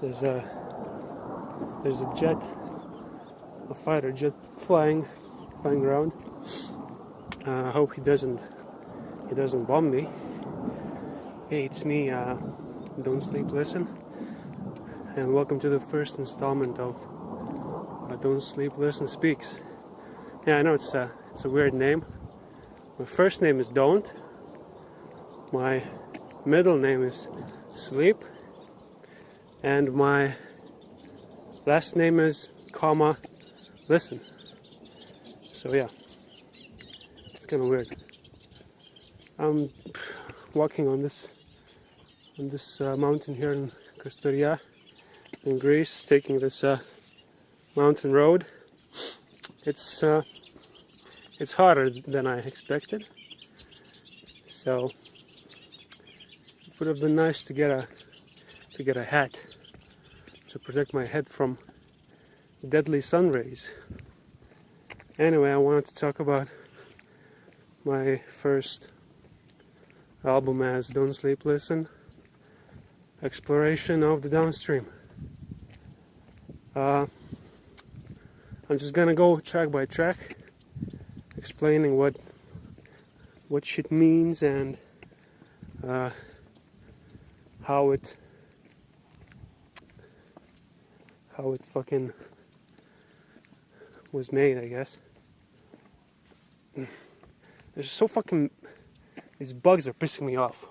There's a jet, a fighter jet flying around. I hope he doesn't bomb me. Hey, it's me, Don't Sleep Listen, and welcome to the first installment of Don't Sleep Listen Speaks. Yeah, I know it's a weird name. My first name is Don't. My middle name is Sleep, and my last name is Listen. So yeah, it's kind of weird. I'm walking on this mountain here in Costa in Greece, taking this mountain road. It's hotter than I expected, so it would have been nice to get a hat to protect my head from deadly sun rays. Anyway, I wanted to talk about my first album as Don't Sleep Listen, exploration of the Downstream. I'm just gonna go track by track, explaining what shit means and how it fucking was made, I guess. There's so fucking... These bugs are pissing me off.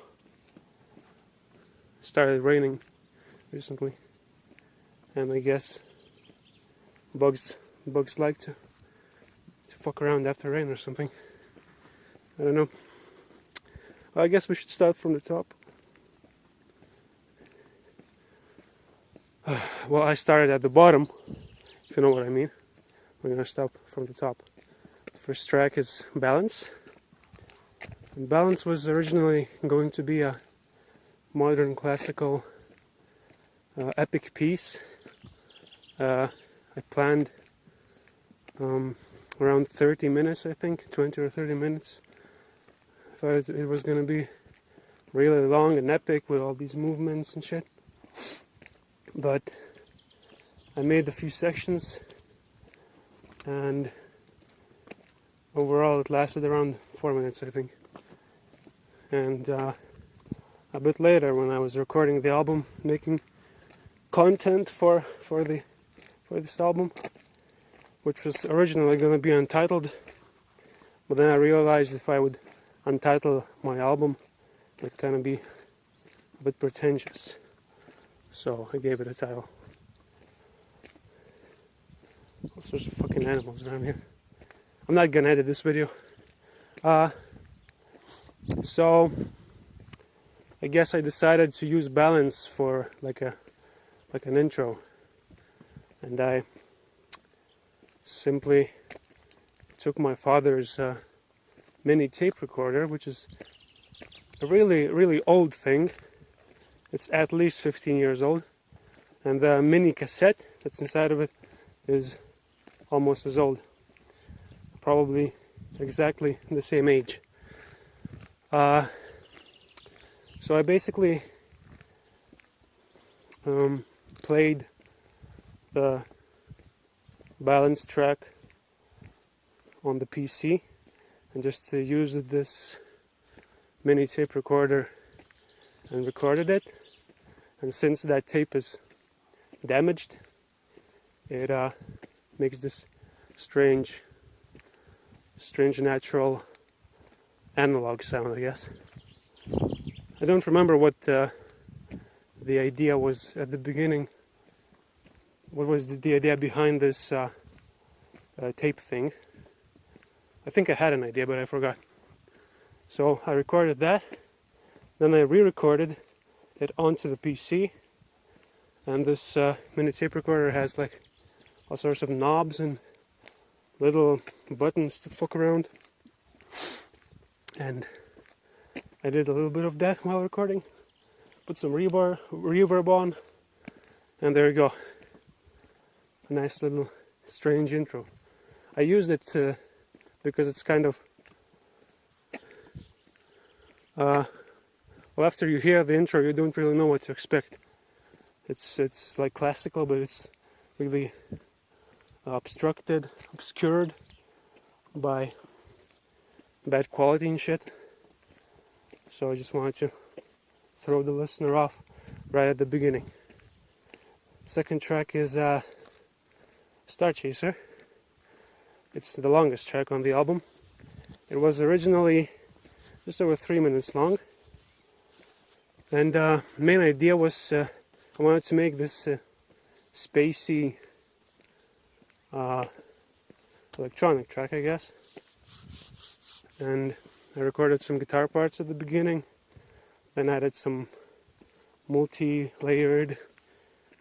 It started raining recently, and I guess bugs like to fuck around after rain or something. I don't know. Well, I guess we should start from the top. Well, I started at the bottom, if you know what I mean. We're gonna start from the top. The first track is Balance. And Balance was originally going to be a modern classical epic piece. I planned around 30 minutes, I think, 20 or 30 minutes. I thought it was going to be really long and epic with all these movements and shit. But I made a few sections, and overall it lasted around 4 minutes, I think. And a bit later, when I was recording the album, making content for this album, which was originally going to be untitled, but then I realized if I would untitle my album, it would kind of be a bit pretentious. So I gave it a title. All sorts of fucking animals around here. I'm not gonna edit this video. So I guess I decided to use Balance for like an intro, and I simply took my father's mini tape recorder, which is a really old thing. It's at least 15 years old, and the mini cassette that's inside of it is almost as old, probably exactly the same age. So I basically played the Balance track on the PC and just used this mini tape recorder and recorded it. And since that tape is damaged, it makes this strange natural analog sound, I guess. I don't remember what the idea was at the beginning. What was the idea behind this tape thing? I think I had an idea, but I forgot. So I recorded that, then I re-recorded it onto the PC, and this mini tape recorder has like all sorts of knobs and little buttons to fuck around, and I did a little bit of that while recording, put some reverb on, and there you go. A nice little strange intro. I used it because it's kind of well, after you hear the intro, you don't really know what to expect. It's like classical, but it's really obscured by bad quality and shit. So I just wanted to throw the listener off right at the beginning. Second track is Star Chaser. It's the longest track on the album. It was originally just over 3 minutes long. And main idea was I wanted to make this spacey electronic track, I guess. And I recorded some guitar parts at the beginning, then added some multi-layered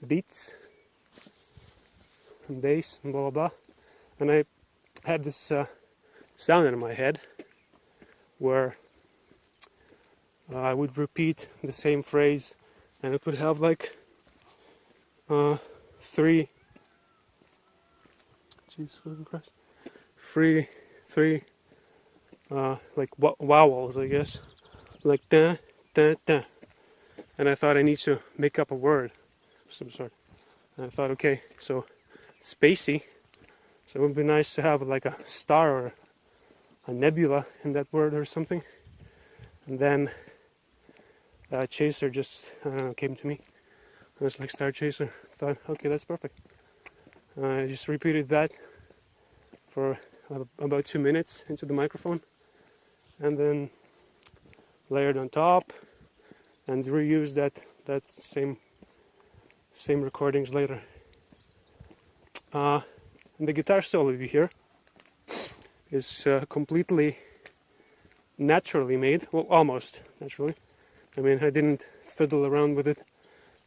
beats and bass and blah blah blah. And I had this sound in my head where I would repeat the same phrase, and it would have like three like vowels, I guess, like da da da. And I thought I need to make up a word of some sort. And I thought, okay, so spacey. So it would be nice to have like a star or a nebula in that word or something. And then Chaser just came to me. I was like, Star Chaser. I thought, okay, that's perfect. I just repeated that for about 2 minutes into the microphone, and then layered on top and reused that same recordings later. And the guitar solo you hear is completely naturally made. Well, almost naturally. I mean, I didn't fiddle around with it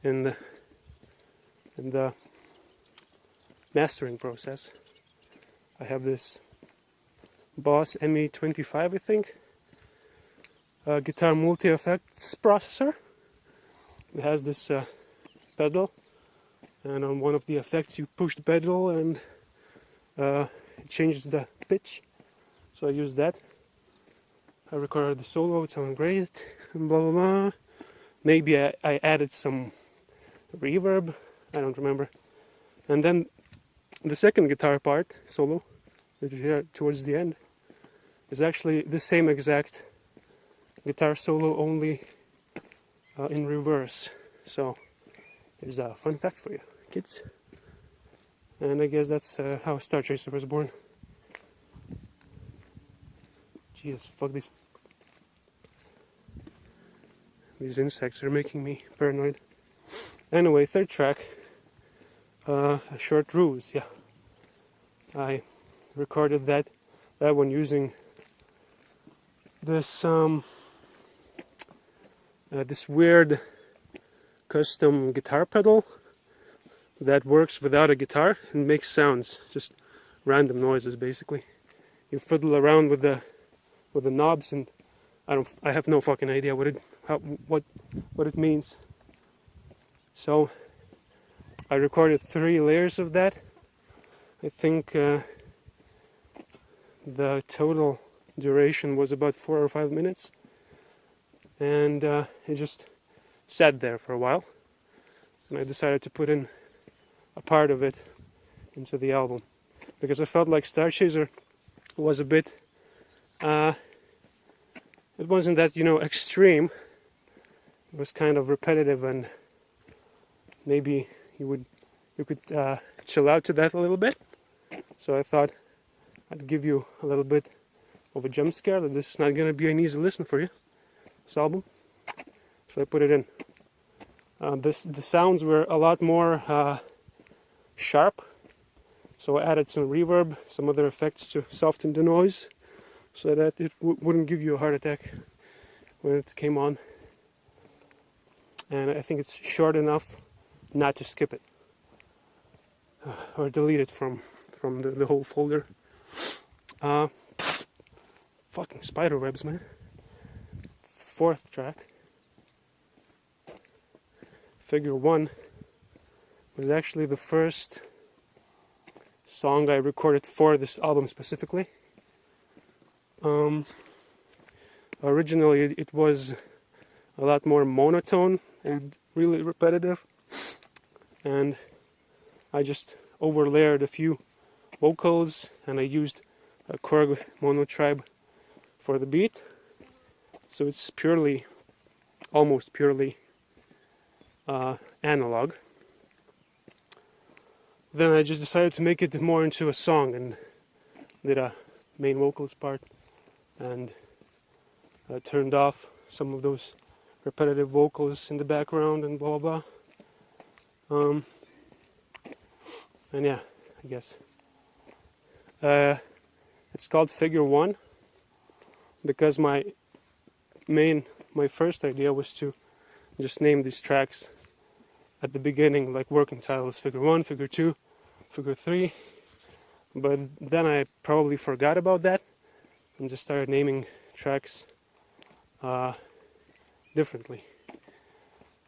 in the mastering process. I have this Boss ME25, I think, guitar multi-effects processor. It has this pedal, and on one of the effects you push the pedal and it changes the pitch. So I used that. I recorded the solo, it sounded great, and blah blah blah. Maybe I added some reverb, I don't remember. And then the second guitar part, solo, that you hear towards the end, is actually the same exact guitar solo, only in reverse. So here's a fun fact for you, kids. And I guess that's how Star Chaser was born. Jesus, fuck these insects are making me paranoid. Anyway, third track, a short ruse. Yeah, I recorded that one using this this weird custom guitar pedal that works without a guitar and makes sounds, just random noises basically. You fiddle around with the knobs, and I have no fucking idea what it means. So I recorded 3 layers of that. I think the total duration was about 4 or 5 minutes, and it just sat there for a while, and I decided to put in a part of it into the album because I felt like Star Chaser was a bit it wasn't that extreme. It was kind of repetitive, and maybe you could chill out to that a little bit. So I thought I'd give you a little bit of a jump scare that this is not going to be an easy listen for you, this album. So I put it in. The sounds were a lot more sharp, so I added some reverb, some other effects to soften the noise, so that it wouldn't give you a heart attack when it came on. And I think it's short enough not to skip it or delete it from the whole folder. Fucking spider webs, man. Fourth track, Figure 1, was actually the first song I recorded for this album specifically. Originally it was a lot more monotone and really repetitive, and I just overlayered a few vocals, and I used a Korg monotribe for the beat, so it's almost purely analog. Then I just decided to make it more into a song and did a main vocals part, and turned off some of those repetitive vocals in the background and blah blah blah. And yeah, I guess it's called Figure 1 because my first idea was to just name these tracks at the beginning, like working titles: Figure 1, Figure 2, Figure 3. But then I probably forgot about that and just started naming tracks differently.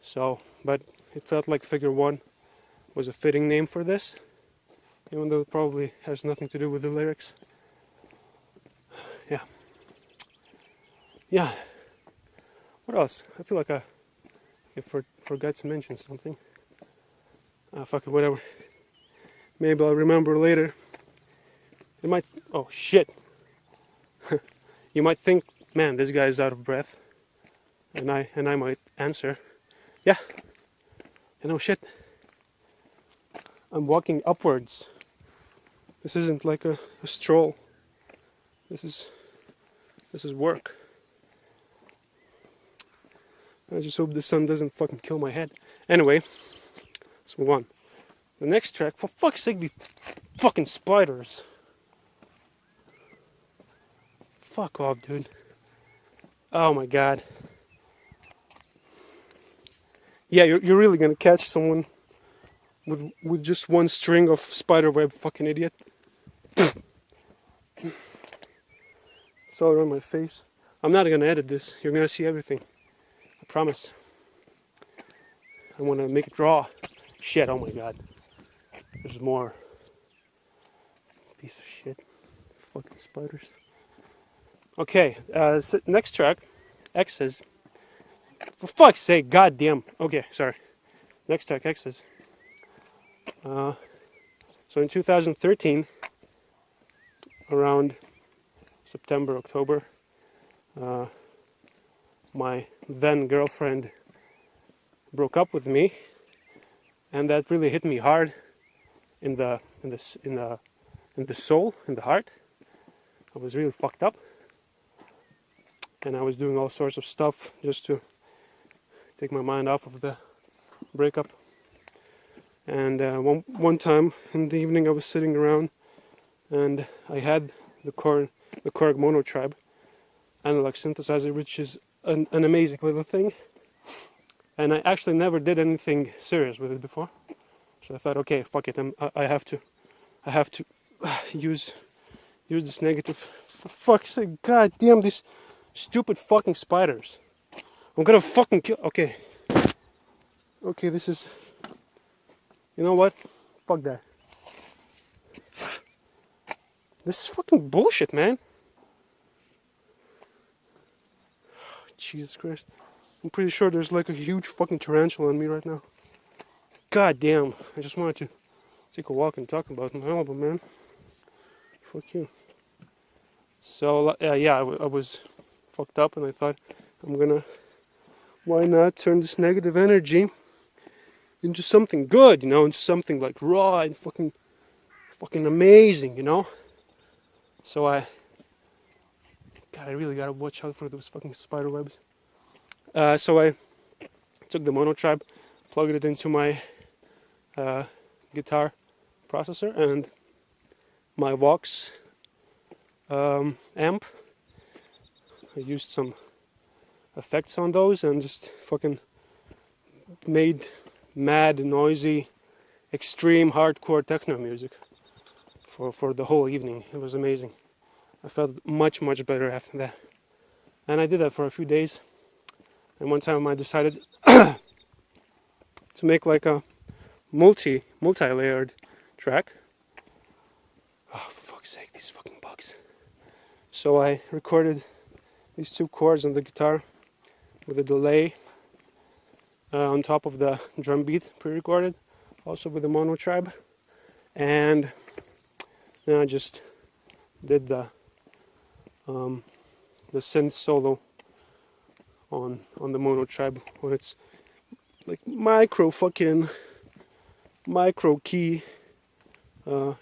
So, but it felt like Figure 1 was a fitting name for this, even though it probably has nothing to do with the lyrics. Yeah. What else? I feel like I forgot to mention something. Fuck it, whatever. Maybe I'll remember later. It might. Oh shit. You might think, man, this guy is out of breath, and I might answer, yeah. You know, shit. I'm walking upwards. This isn't like a stroll. This is work. I just hope the sun doesn't fucking kill my head. Anyway, let's move on. The next track, for fuck's sake, these fucking spiders. Fuck off, dude. Oh my god. Yeah, you're really gonna catch someone with just one string of spider web, fucking idiot. It's all around my face. I'm not gonna edit this. You're gonna see everything. I promise. I wanna make it raw. Shit, oh my god. There's more. Piece of shit. Fucking spiders. Okay, next track, X's. For fuck's sake, goddamn. Okay, sorry. Next track, X's. So in 2013, around September, October, my then girlfriend broke up with me, and that really hit me hard in the soul, in the heart. I was really fucked up, and I was doing all sorts of stuff just to take my mind off of the breakup. And one time in the evening, I was sitting around, and I had the Korg monotribe analog synthesizer, which is an amazing little thing. And I actually never did anything serious with it before, so I thought, okay, fuck it, I have to use this negative. For fuck's sake, god damn these stupid fucking spiders! I'm gonna fucking kill. Okay, this is. You know what? Fuck that. This is fucking bullshit, man. Jesus Christ. I'm pretty sure there's like a huge fucking tarantula on me right now. God damn. I just wanted to take a walk and talk about my album, man. Fuck you. So, yeah, I was fucked up, and I thought, why not turn this negative energy into something good, you know, into something like raw and fucking amazing, you know? So I really gotta watch out for those fucking spider webs. So I took the monotribe, plugged it into my guitar processor and my Vox amp. I used some effects on those and just fucking made mad, noisy, extreme hardcore techno music for the whole evening. It was amazing. I felt much better after that. And I did that for a few days. And one time I decided to make like a multi-layered track. Oh, for fuck's sake, these fucking bugs. So I recorded these two chords on the guitar with a delay on top of the drum beat pre-recorded. also with the Mono Tribe, and then I just did the synth solo on the Mono Tribe when it's like micro key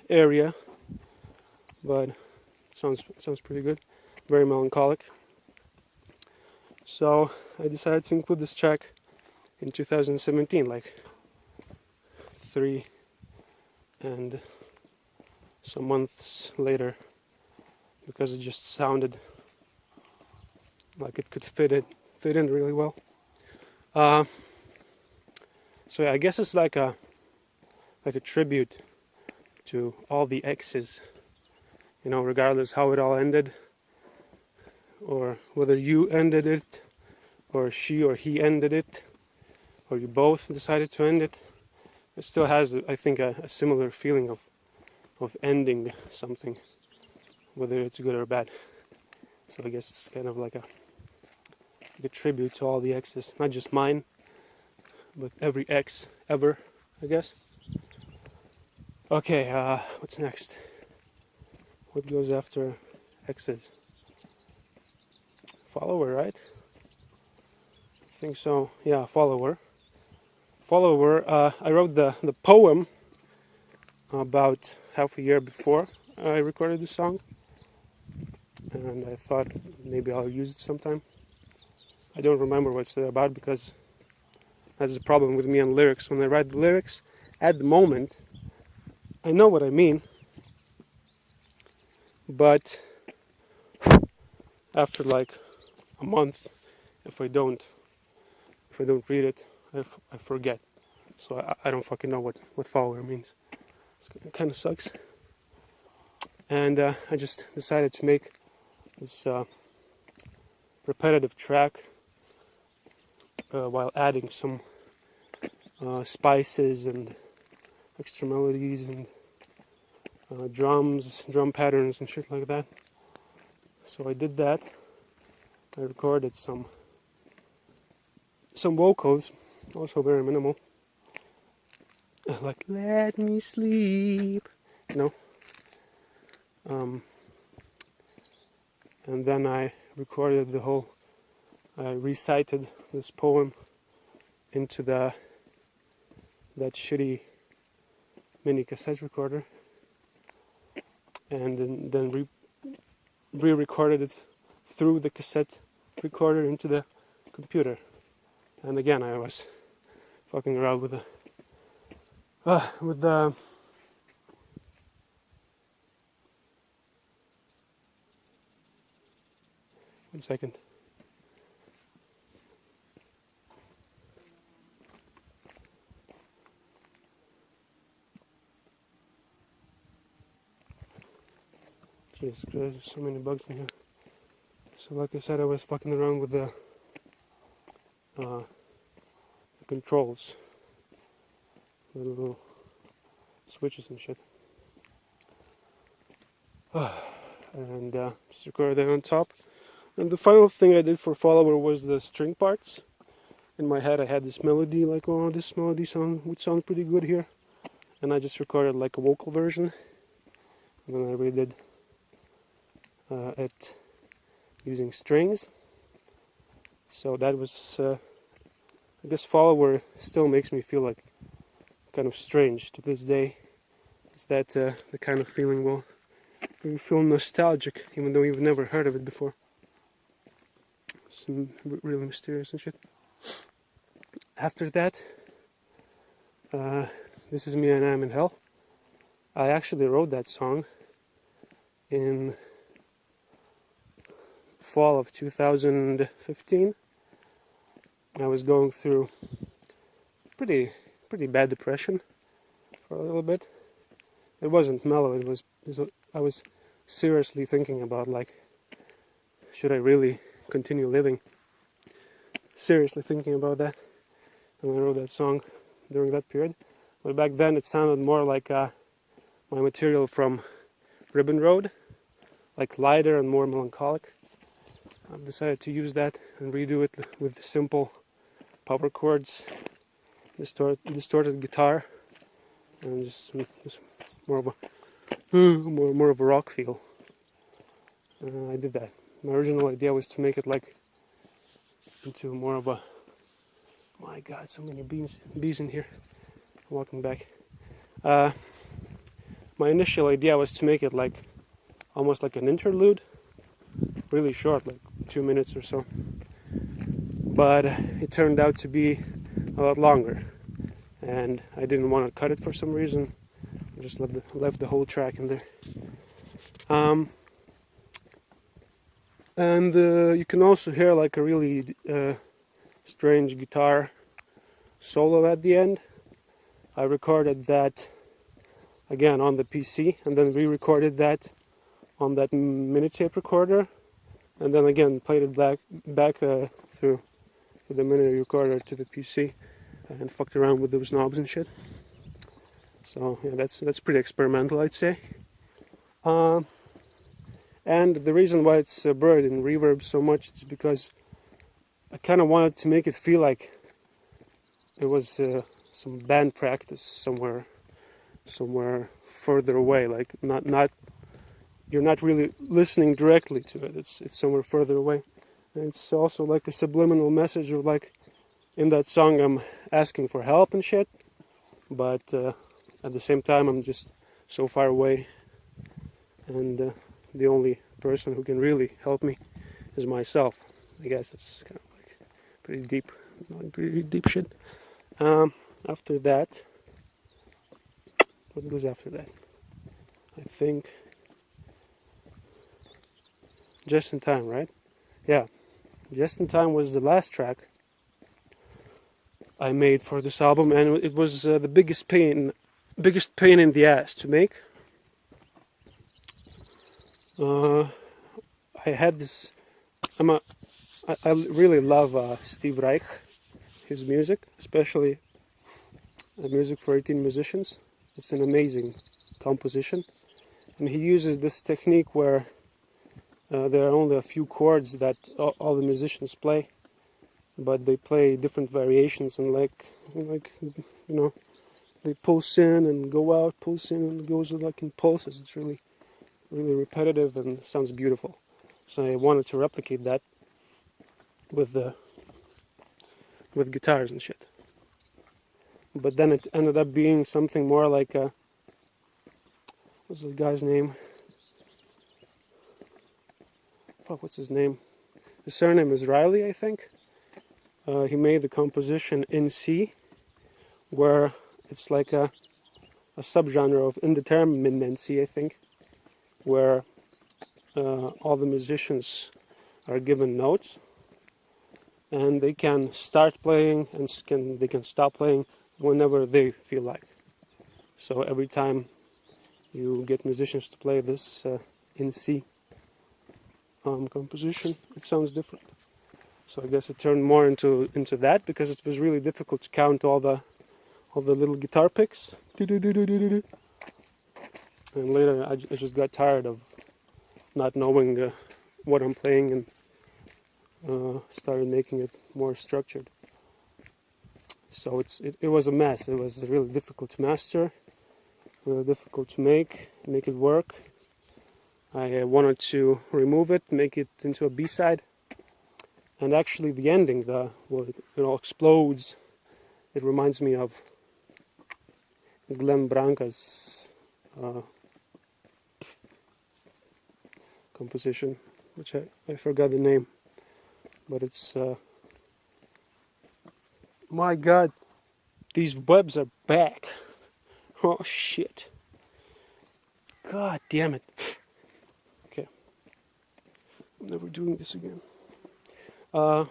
area, but it sounds pretty good. Very melancholic. So I decided to include this track in 2017, like 3 and some months later, because it just sounded like it could fit in really well. So yeah, I guess it's like a tribute to all the exes, you know, regardless how it all ended, or whether you ended it, or she or he ended it, or you both decided to end it. It still has, I think, a similar feeling of ending something, whether it's good or bad. So I guess it's kind of like a tribute to all the exes, not just mine, but every ex ever, I guess. Okay, what's next? What goes after exes? Follower, right? I think so. Yeah, follower. I wrote the poem about half a year before I recorded the song, and I thought maybe I'll use it sometime. I don't remember what it's about, because that's the problem with me and lyrics. When I write the lyrics, at the moment, I know what I mean, but after like a month, if I don't read it, I forget. So I don't fucking know what follower means. It kind of sucks. And I just decided to make this repetitive track while adding some spices and extra melodies and drum patterns and shit like that. So I did that. I recorded some vocals, also very minimal, like "Let me sleep," you know. And then I recorded the whole. I recited this poem into that shitty mini cassette recorder, and then re-recorded it through the cassette recorder into the computer. And again, I was fucking around with the 1 second. Jesus Christ, there's so many bugs in here. So like I said, I was fucking around with the controls, the little switches and shit. And just recorded that on top. And the final thing I did for follower was the string parts. In my head I had this melody, like, oh, this melody would sound pretty good here. And I just recorded like a vocal version. And then I redid it using strings. So that was, I guess follower still makes me feel like kind of strange to this day. It's that the kind of feeling where you feel nostalgic even though you've never heard of it before. It's really mysterious and shit. After that, This Is Me and I'm in Hell. I actually wrote that song in fall of 2015. I was going through pretty bad depression for a little bit. It wasn't mellow. I was seriously thinking about, like, should I really continue living? Seriously thinking about that. And I wrote that song during that period. But back then it sounded more like my material from Ribbon Road, like lighter and more melancholic. I've decided to use that and redo it with simple power chords, distorted guitar, and just more of a more of a rock feel. I did that. My original idea was to make it like into more of a, my God, so many bees in here. Walking back. My initial idea was to make it like almost like an interlude, really short, like 2 minutes or so. But it turned out to be a lot longer, and I didn't want to cut it for some reason. I just left the whole track in there. And you can also hear like a really strange guitar solo at the end. I recorded that again on the PC, and then re-recorded that on that mini tape recorder, and then again played it back through the mini recorder to the PC, and fucked around with those knobs and shit. So yeah, that's pretty experimental, I'd say. And the reason why it's blurred in reverb so much is because I kind of wanted to make it feel like it was some band practice somewhere further away, like not you're not really listening directly to it. It's somewhere further away. And it's also like a subliminal message of like, in that song I'm asking for help and shit, but at the same time I'm just so far away, and the only person who can really help me is myself. I guess it's kind of like pretty deep shit. After that, what goes after that? I think Just in Time, right? Yeah, Just in Time was the last track I made for this album, and it was the biggest pain in the ass to make. I had this. I really love Steve Reich, his music, especially music for 18 musicians. It's an amazing composition, and he uses this technique where there are only a few chords that all the musicians play, but they play different variations, and like they pulse in and go out, pulse in and goes like in pulses. It's really repetitive and sounds beautiful. So I wanted to replicate that with guitars and shit. But then it ended up being something more like what's the guy's name? What's his name? His surname is Riley, I think. He made the composition in C, where it's like a subgenre of indeterminacy, I think, where all the musicians are given notes, and they can start playing and they can stop playing whenever they feel like. So every time you get musicians to play this in C composition, it sounds different. So I guess it turned more into that, because it was really difficult to count all the little guitar picks. And later I just got tired of not knowing what I'm playing, and started making it more structured. So it was a mess. It was really difficult to master, really difficult to make it work. I wanted to remove it, make it into a B-side, and actually the ending, it all explodes. It reminds me of Glenn Branca's composition, which I forgot the name, but it's my God, these webs are back. Oh shit, God damn it. Okay, I'm never doing this again. So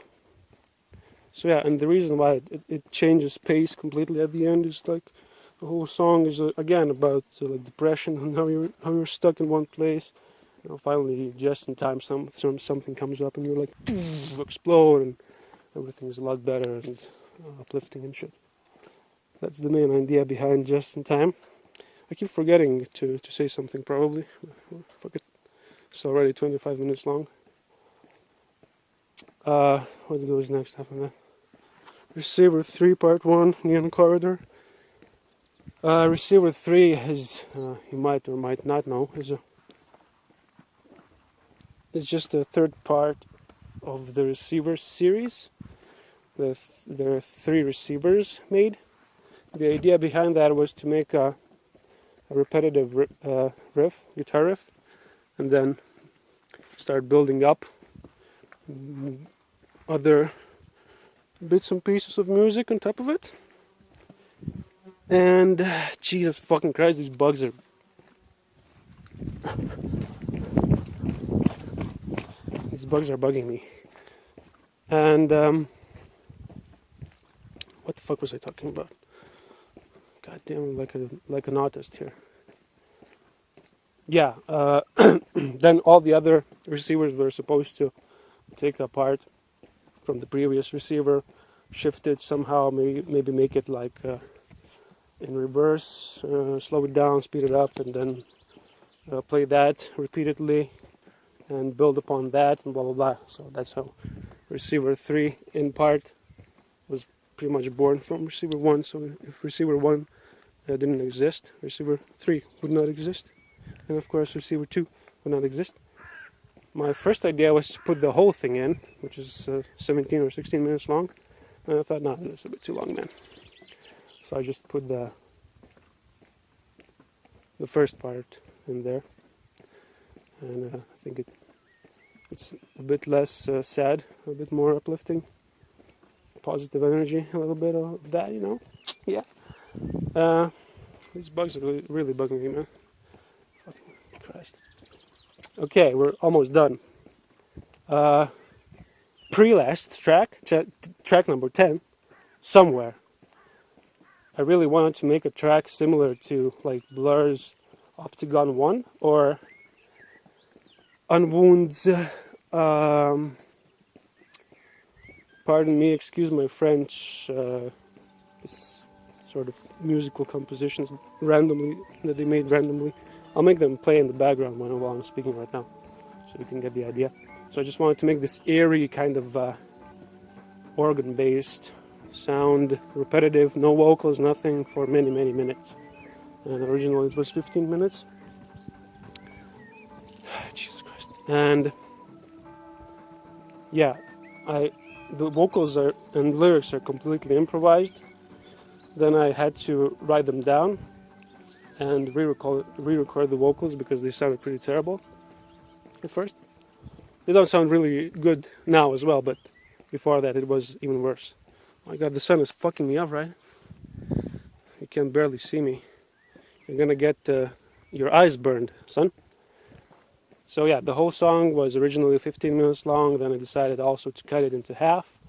yeah, and the reason why it changes pace completely at the end is like the whole song is again about like depression and how you're stuck in one place. Finally, just in time, something comes up and you're like explode, and everything's a lot better and uplifting and shit. That's the main idea behind Just in Time. I keep forgetting to say something probably. Fuck it. It's already 25 minutes long. What goes next after that? Receiver 3 Part 1, Neon Corridor. Receiver 3 is, you might or might not know, is just the third part of the receiver series. There are 3 receivers made. The idea behind that was to make a repetitive guitar riff, and then start building up other bits and pieces of music on top of it. And Jesus fucking Christ, these bugs are bugging me. And what the fuck was I talking about? God damn, like an autist here. Yeah, then all the other receivers were supposed to take apart from the previous receiver, shift it somehow, maybe make it like in reverse, slow it down, speed it up, and then play that repeatedly and build upon that and blah blah blah. So that's how receiver 3 in part was pretty much born from receiver 1. So if receiver 1 didn't exist, receiver 3 would not exist, and of course receiver 2 would not exist. My first idea was to put the whole thing in, which is 17 or 16 minutes long, and I thought, nah, that's a bit too long, man. So I just put the first part in there, and I think it's a bit less sad, a bit more uplifting, positive energy, a little bit of that, you know. Yeah. These bugs are really bugging me, man. Fucking Christ. Okay, we're almost done. Pre-last track number 10, Somewhere. I really wanted to make a track similar to like Blur's Octagon 1 or Unwound's, pardon me, excuse my French, this sort of musical compositions that they made randomly. I'll make them play in the background while I'm speaking right now, so you can get the idea. So I just wanted to make this eerie kind of organ-based sound, repetitive, no vocals, nothing, for many minutes. And originally it was 15 minutes. Jesus Christ. And yeah, the vocals and lyrics are completely improvised. Then I had to write them down and re-record the vocals because they sounded pretty terrible at first. They don't sound really good now as well, but before that it was even worse. My God, the sun is fucking me up, right? You can barely see me. You're gonna get your eyes burned, son. So yeah, the whole song was originally 15 minutes long. Then I decided also to cut it into half.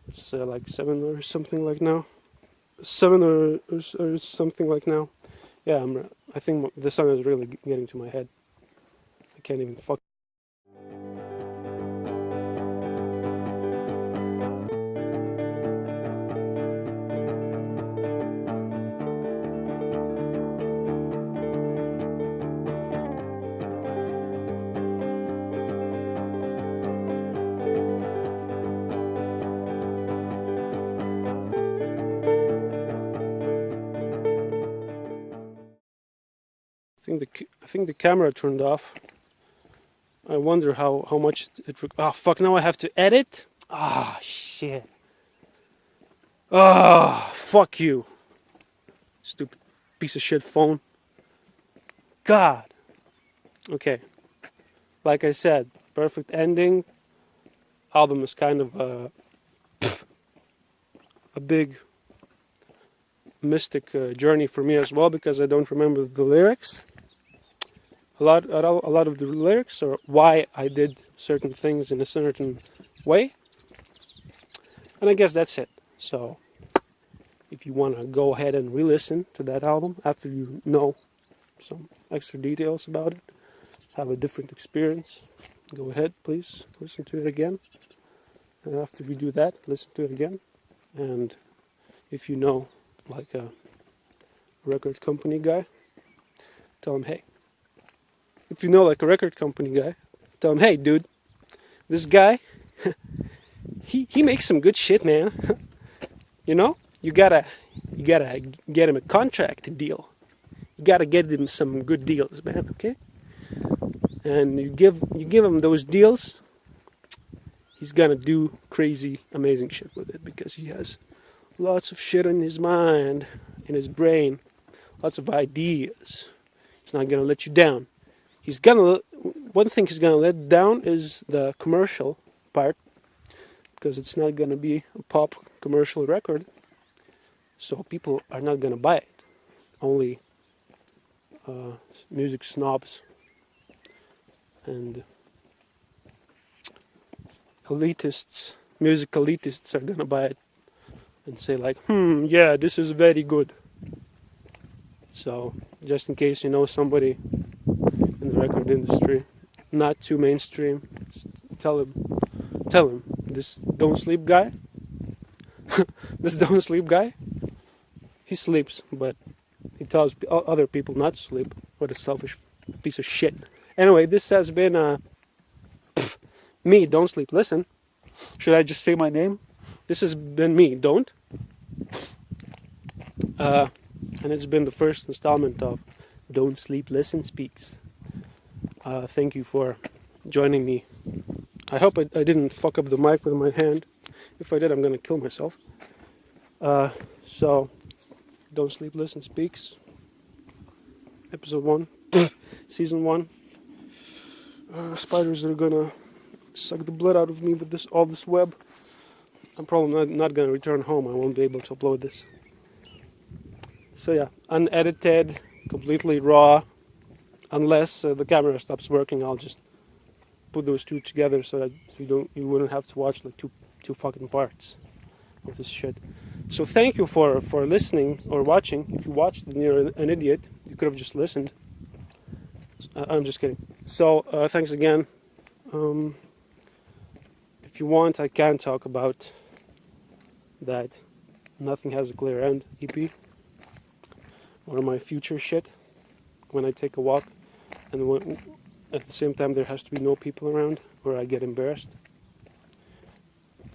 It's like 7 or something like now. 7 or something like now. Yeah, I think the sun is really getting to my head. I can't even fuck. I think the camera turned off. I wonder how much it. Oh fuck! Now I have to edit. Ah shit. Ah fuck you, stupid piece of shit phone. God. Okay. Like I said, perfect ending. Album is kind of a big mystic journey for me as well, because I don't remember the lyrics. A lot of the lyrics, or why I did certain things in a certain way. And I guess that's it. So if you want to go ahead and re-listen to that album after you know some extra details about it, have a different experience, go ahead, please listen to it again. And after you do that, listen to it again. And if you know, like a record company guy, tell him, hey. If you know, like a record company guy, tell him, hey, dude, this guy, he makes some good shit, man. You know, you gotta You gotta get him a contract deal. You gotta get him some good deals, man. Okay. And you give him those deals, he's gonna do crazy, amazing shit with it because he has lots of shit in his mind, in his brain, lots of ideas. He's not gonna let you down. One thing he's gonna let down is the commercial part, because it's not gonna be a pop commercial record, so people are not gonna buy it. Only music snobs and elitists, music elitists, are gonna buy it and say like, yeah, this is very good. So just in case you know somebody in the record industry, not too mainstream, tell him, this Don't Sleep guy, he sleeps, but he tells other people not to sleep. What a selfish piece of shit. Anyway, this has been me, Don't Sleep, Listen. Should I just say my name? This has been me, Don't. And it's been the first installment of Don't Sleep, Listen Speaks. Thank you for joining me. I hope I didn't fuck up the mic with my hand. If I did, I'm gonna kill myself. So, Don't Sleep, Listen Speaks. Episode 1, Season 1. Spiders are gonna suck the blood out of me with all this web. I'm probably not gonna return home. I won't be able to upload this. So yeah, unedited, completely raw. Unless the camera stops working, I'll just put those two together so that you wouldn't have to watch like two fucking parts of this shit. So thank you for listening or watching. If you watched and you're an idiot, you could have just listened. I'm just kidding. So thanks again. If you want, I can talk about that Nothing Has a Clear End EP, or my future shit when I take a walk, and at the same time there has to be no people around or I get embarrassed.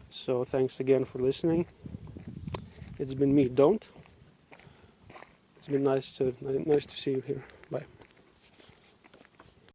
So thanks again for listening. It's been me, Don't. It's been nice to see you here.